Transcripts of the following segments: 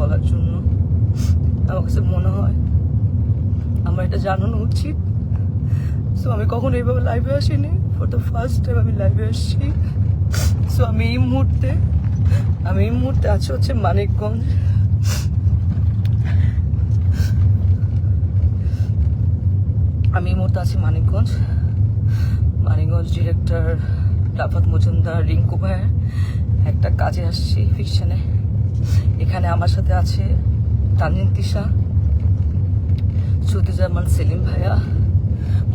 বলার জন্য। আমার কাছে মনে হয় আমার এটা জানানো উচিত। সো আমি কখনো এইভাবে লাইভে আসিনি, ফর দ্য ফার্স্ট টাইম আমি লাইভে আসছি। সো আমি এই মুহূর্তে আছি হচ্ছে মানিকগঞ্জ। আমি এই মুহূর্তে আছি মানিকগঞ্জ ডিরেক্টর রাফাত মজুমদার রিঙ্কু ভাইয়ের একটা কাজে আসছি ফিকশনে। এখানে আমার সাথে আছে তানজিন তিশা, সুতিজামান সেলিম ভাইয়া,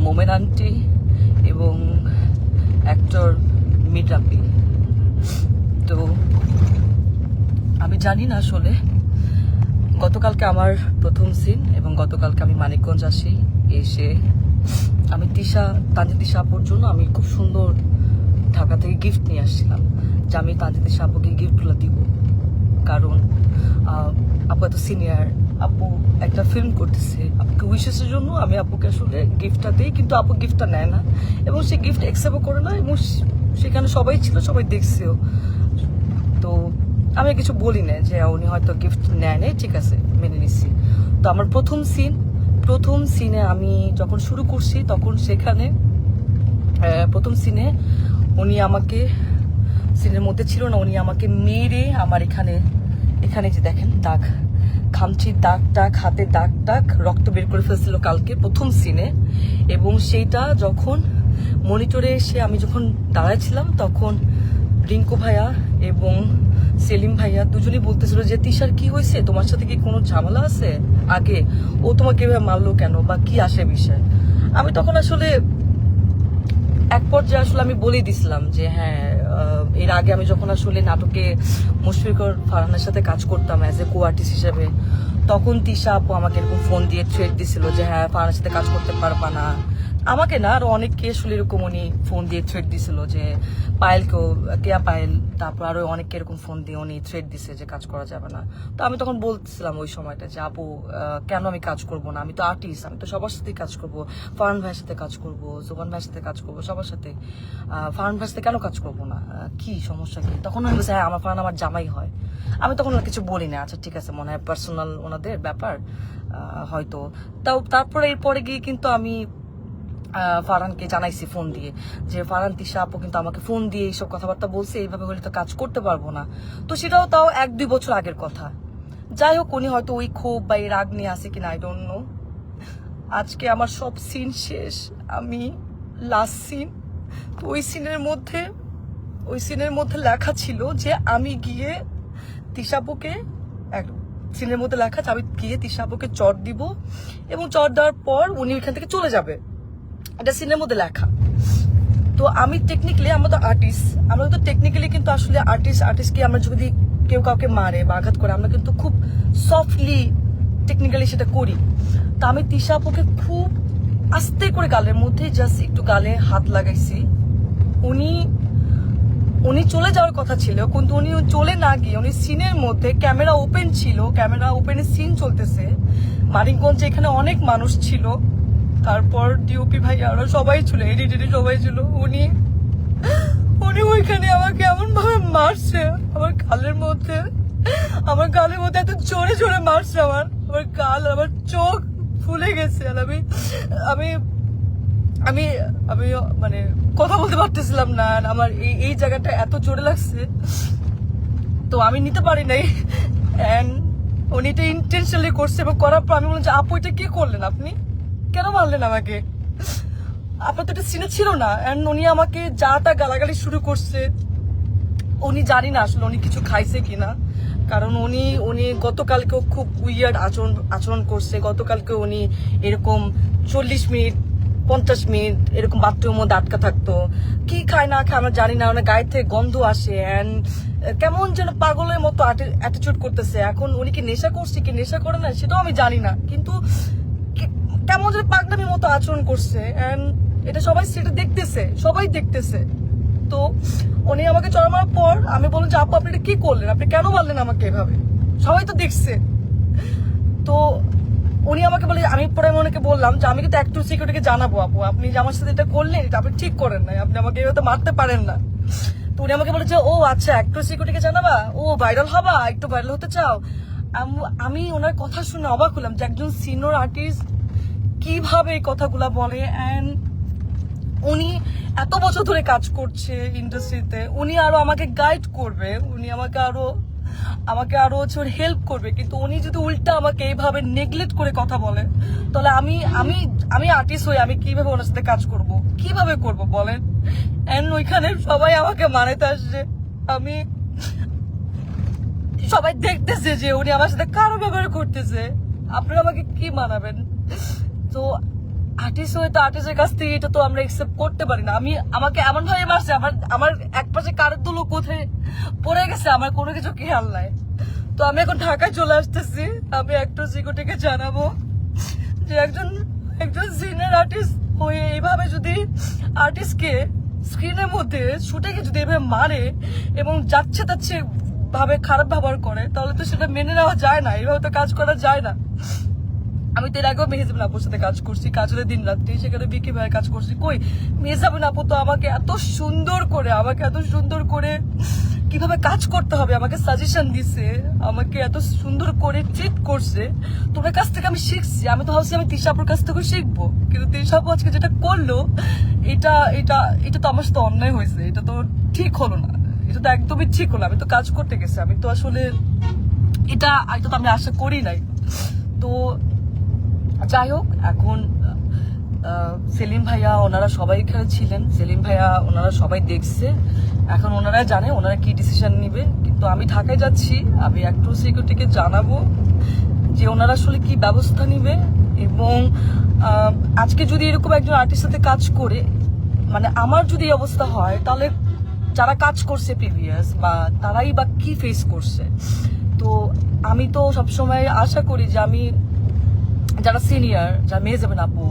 মোমেন আন্টি এবং অ্যাক্টর মিরাপি। তো আমি জানি না আসলে, গতকালকে আমার প্রথম সিন এবং গতকালকে আমি মানিকগঞ্জ আসি। এসে আমি তানজিন তিশা আপুর জন্য আমি খুব সুন্দর ঢাকা থেকে গিফট নিয়ে আসছিলাম, যে আমি তানজিন তিশা আপুকে গিফটগুলো দিব। কারণ আপু এত সিনিয়র, আপু একটা ফিল্ম করতেছে, আপুকে উইশেসের জন্য আমি আপুকে আসলে গিফটটা দিই, কিন্তু আপু গিফটটা নেয় না এবং সে গিফট অ্যাকসেপ্টও করে না, এবং সেখানে সবাই ছিল, সবাই দেখছেও। তো আমি কিছু বলি না যে উনি হয়তো গিফট নেয় নাই, ঠিক আছে মেনে নিচ্ছি। তো আমার প্রথম সিনে আমি যখন শুরু করছি তখন সেখানে প্রথম সিনে উনি আমাকে, সিনের মধ্যে ছিল না, উনি আমাকে মেরে আমার এখানে যে দেখেন দাগ, খামচির দাগ হাতে দাগ রক্ত বের করে ফেলছিল কালকে প্রথম সিনে। এবং সেইটা যখন মনিটরে এসে আমি যখন দাঁড়াইছিলাম তখন রিঙ্কু ভাইয়া এবং সেলিম ভাইয়া দুজনেই বলতেছিল যে তিশার কি হয়েছে, তোমার সাথে কি কোনো ঝামেলা আছে আগে, ও তোমাকে এভাবে মারলো কেন বা কি আসে বিষয়। আমি তখন আসলে এক পর্যায়ে আসলে আমি বলেই দিছিলাম যে হ্যাঁ, এর আগে আমি যখন আসলে নাটকে মুশফিকুর ফারহানের সাথে কাজ করতাম অ্যাজ এ কো আর্টিস্ট হিসেবে, তখন তিশা আপু আমাকে এরকম ফোন দিয়ে থ্রেট দিছিল যে হ্যাঁ ফারহানের সাথে কাজ করতে পারবা না। আমাকে না, আরো অনেককে আসলে এরকম উনি ফোন দিয়ে থ্রেট দিছিল, যে কেয়া পায়েল, তারপর আরো অনেককে এরকম ফোন দিয়ে উনি থ্রেট দিছে যে কাজ করা যাবে না। তো আমি তখন বলছিলাম ওই সময়টা যে আপু কেন আমি কাজ করব না, আমি তো আর্টিস্ট, আমি তো সবার সাথেই কাজ করব, ফারহান ভাইয়ের সাথে কাজ করব, জোবান ভাইয়ের সাথে কাজ করব, সবার সাথে। ফারহান ভাইয়ের সাথে কেন কাজ করব না, কি সমস্যা কি? তখন আমি বলছি হ্যাঁ আমার ফারহান আমার জামাই হয়। আমি তখন আর কিছু বলি না, আচ্ছা ঠিক আছে মনে হয় পার্সোনাল ওনাদের ব্যাপার হয়তো। তারপরে এরপরে গিয়ে কিন্তু আমি ফারহানকে জানাইছি ফোন দিয়ে যে ফারহান তিশা আপু কিন্তু আমাকে ফোন দিয়ে এইসব কথাবার্তা বলছে, এইভাবে হলে তো কাজ করতে পারবো না। তো সেটাও তাও 1-2 বছর আগের কথা। যাই হোক, উনি হয়তো ওই ক্ষোভ বা এই রাগ নিয়ে আসে কিনা আই ডোন্ট নো। আজকে আমার সব সিন শেষ, আমি লাস্ট সিন। তো ওই সিনের মধ্যে লেখা ছিল যে আমি গিয়ে তিশাপুকে, সিনের মধ্যে লেখা যে আমি গিয়ে তিশাপুকে চট দিব এবং চট দেওয়ার পর উনি ওইখান থেকে চলে যাবে, এটা সিনের মধ্যে লেখা। তো আমি টেকনিক্যালি, আমরা তো টেকনিক্যালি কিন্তু আসলে আর্টিস্টকে আমরা যদি কেউ কাউকে মারে বা আঘাত করে আমরা কিন্তু খুব সফটলি টেকনিক্যালি সেটা করি। তো আমি তিশা আপুকে খুব আস্তে করে গালের মধ্যে জাস্ট একটু গালে হাত লাগাইছি। উনি চলে যাওয়ার কথা ছিল, কিন্তু উনি চলে না গিয়ে উনি সিনের মধ্যে, ক্যামেরা ওপেন ছিল, ক্যামেরা ওপেনের সিন চলতেছে মানিকগঞ্জে, এখানে অনেক মানুষ ছিল, তারপর ডিওপি ভাই আরো সবাই ছিল, এডিটর সবাই ছিল। উনি ওইখানে আমাকে এমন ভাবে মারছে, আমার গালের মধ্যে এত জোরে জোরে মারছে, আমার গাল, আমার চোখ ফুলে গেছে। আর আমি আমি আমি মানে কথা বলতে পারতেছিলাম না, আমার এই জায়গাটা এত জোরে লাগছে, তো আমি নিতে পারি নাই। এন্ড উনি এটা ইন্টেনশনালি করছে, এবং করার পর আমি বললাম যে আপু এটা কি করলেন, আপনি কেন মারলেন আমাকে, আপনার তো এটা সিনে ছিল না। এন্ড উনি আমাকে যা তা গালাগালি শুরু করছে। উনি জানি না আসলে উনি কিছু খাইছে কিনা, কারণ উনি গতকালকেও খুব উইয়ার্ড আচরণ করছে। গতকালকে উনি এরকম 40 মিনিট 50 মিনিট এরকম বাথরুমের মধ্যে আটকা থাকতো, কি খায় না খায় আমরা জানি না, ওনার গায়ে থেকে গন্ধ আসে, এন্ড কেমন যেন পাগলের মতো অ্যাটিটিউড করতেছে। এখন উনি কি নেশা করছে কি নেশা করে না সেটাও আমি জানি না, কিন্তু কেমন যেন পাগলামির মতো আচরণ করছে, এন্ড এটা সবাই দেখতেছে। তো উনি আমাকে চড়া মারার পর আমি বললাম যে আপু আপনি এটা কি করলেন, আপনি কেন মারলেন আমাকে এভাবে, সবাই তো দেখছে। তো উনি আমাকে বলে, আমি পরে ওনাকে বললাম যে আমি কিন্তু অ্যাক্টর সিকিউরিটিকে জানাবো, আপু আপনি যে আমার সাথে এটা করলেন এটা আপনি ঠিক করেন নাই, আপনি আমাকে এভাবে মারতে পারেন না। তো উনি আমাকে বলে যে ও আচ্ছা অ্যাক্টর সিকিউরিটিকে জানাবা, ও ভাইরাল হবা, একটু ভাইরাল হতে চাও। আমি ওনার কথা শুনে অবাক হলাম যে একজন সিনিয়র আর্টিস্ট কিভাবে এই কথাগুলা বলে। অ্যান্ড উনি এত বছর ধরে কাজ করছে ইন্ডাস্ট্রিতে, উনি আরো আমাকে গাইড করবে, উনি আমাকে আরো হচ্ছে হেল্প করবে, কিন্তু উনি যদি উল্টা আমাকে এইভাবে নেগলেক্ট করে কথা বলে, তাহলে আমি আর্টিস্ট হয়ে আমি কিভাবে ওনার সাথে কাজ করব, কিভাবে করব বলেন। এন্ড ওইখানে সবাই আমাকে মানাতে আসছে, সবাই দেখতেছে যে উনি আমার সাথে কারো ব্যবহার করতেছে, আপনারা আমাকে কি মানাবেন? তো আর্টিস্ট হয়ে তো আর্টিস্টের কাছ থেকে এটা তো আমরা একসেপ্ট করতে পারি না। আমাকে এমন ভাবে মারছে, আমার এক পাশে কারের দুলো কোথায় পড়ে গেছে, আমার কোনো কিছু খেয়াল নাই। তো আমি এখন ঢাকায় চলে আসতেছি, আমি একটু সিকিউরিটিকে জানাবো যে একজন সিনিয়র আর্টিস্ট হয়ে এইভাবে যদি আর্টিস্টকে স্ক্রিনের মধ্যে শুটে যদি এভাবে মারে এবং যাচ্ছে তাচ্ছে ভাবে খারাপ ব্যবহার করে, তাহলে তো সেটা মেনে নেওয়া যায় না, এইভাবে তো কাজ করা যায় না। আমি তো এর আগেও মেহজাবিন আপুর সাথে কাজ করছি, কাজলের দিন রাত্রি, সেখানে বিকি ভাইয়ের কাজ করছি। কই মেহজাবিন আপু তো আমাকে এত সুন্দর করে কিভাবে কাজ করতে হবে আমাকে সাজেশন দিছে, আমাকে এত সুন্দর করে ট্রিট করছে। তোমার কাছ থেকে আমি শিখছি, আমি তো ভাবছি আমি তিশা আপুর কাছ থেকে শিখবো, কিন্তু তিশা আপু আজকে যেটা করলো এটা এটা এটা তো আমার সাথে অন্যায় হয়েছে, এটা তো ঠিক হলো না, এটা তো একদমই ঠিক হলো। আমি তো কাজ করতে গেছি, আমি তো আসলে এটা তো আমি আশা করি নাই। তো যাই হোক, এখন সেলিম ভাইয়া ওনারা সবাই এখানে ছিলেন, সেলিম ভাইয়া ওনারা সবাই দেখছে, এখন ওনারা জানে ওনারা কি ডিসিশন নিবে। কিন্তু আমি ঢাকায় যাচ্ছি, আমি একটু সিকিউরিটিকে জানাবো যে ওনারা আসলে কি ব্যবস্থা নিবে। এবং আজকে যদি এরকম একজন আর্টিস্টের সাথে কাজ করে, মানে আমার যদি এই অবস্থা হয়, তাহলে যারা কাজ করছে প্রিভিয়াস বা তারাই বা কি ফেস করছে। তো আমি তো সবসময় আশা করি যে আমি যারা সিনিয়র, যারা মেহজাবিন আপু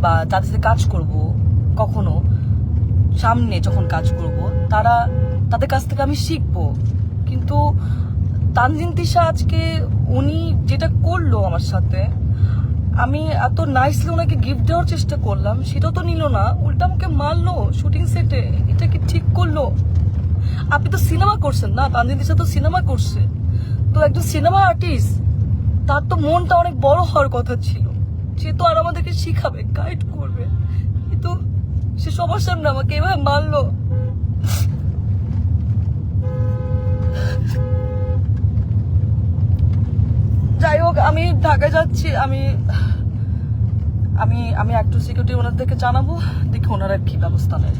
বা যাদের সাথে কাজ করব, কখনো সামনে যখন কাজ করব, তাদের কাছ থেকে আমি শিখবো। কিন্তু তানজিন তিশা আজকে উনি যেটা করলো আমার সাথে, আমি এত নাইসলি ওনাকে গিফট দেওয়ার চেষ্টা করলাম, সেটাও তো নিল না, উল্টা আমাকে মারলো শুটিং সেটে। এটা কি ঠিক করলো? আপনি তো সিনেমা করছেন না, তানজিন তিশা তো সিনেমা করছে, তো একজন সিনেমা আর্টিস্ট, তার তো মনটা অনেক বড় হওয়ার কথা ছিল, সে তো আর আমাদেরকে শিখাবে, গাইড করবে, কিন্তু সে সবার সামনে আমাকে এভাবে মারলো। যাই হোক, আমি ঢাকায় যাচ্ছি, আমি একটু সিকিউরিটি ওনাদেরকে জানাবো, দেখি ওনারা কি ব্যবস্থা নেয়।